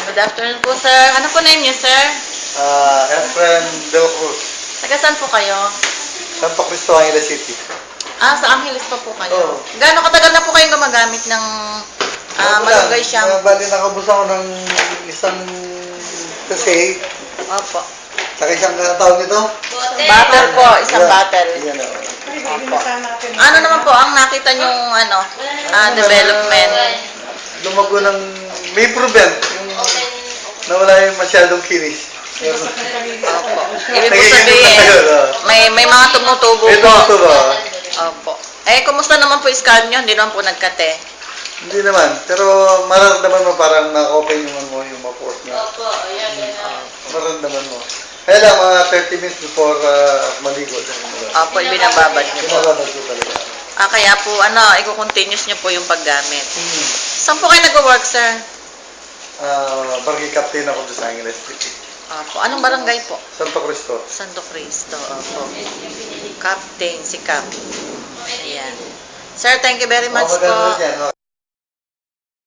Good afternoon po, sir. Ano po name niyo, sir? Efren De La Cruz, Taga saan po kayo? Santo Cristo, Angeles City. Sa Angeles pa po kayo. Oo. Gaano katagal na po kayong gumagamit ng malunggay shampoo? Bali, nakabos ako ng isang kasi, Opo. saka isang tawag nito. Bottle po, isang bottle. Yan, Opo. Ano naman po ang nakita niyong development? Lumago ng, may prevent, yung nawala yung masyadong kinis. Opo. Ibig po sabihin, may mga tumutubo Ito po. ito ba? Opo. Kumusta naman po yung scalp niyo? Hindi naman po nagkate. Hindi naman, pero mararamdaman mo parang na-open yung ano mo, yung maport na. Opo, ayan. Mararamdaman mo. Kaya lang, mga 30 minutes before maligo. Opo, binababad niyo po. Pinababad ko talaga. Kaya po, i-continuous niyo po yung paggamit. Saan po kayo nag-work, sir? Barangay Captain ako doon sa Angeles City. Opo. Anong barangay po? Santo Cristo. Santo Cristo. Opo. Captain, si Cap. Ayan. Sir, thank you very much po. Maganda yan.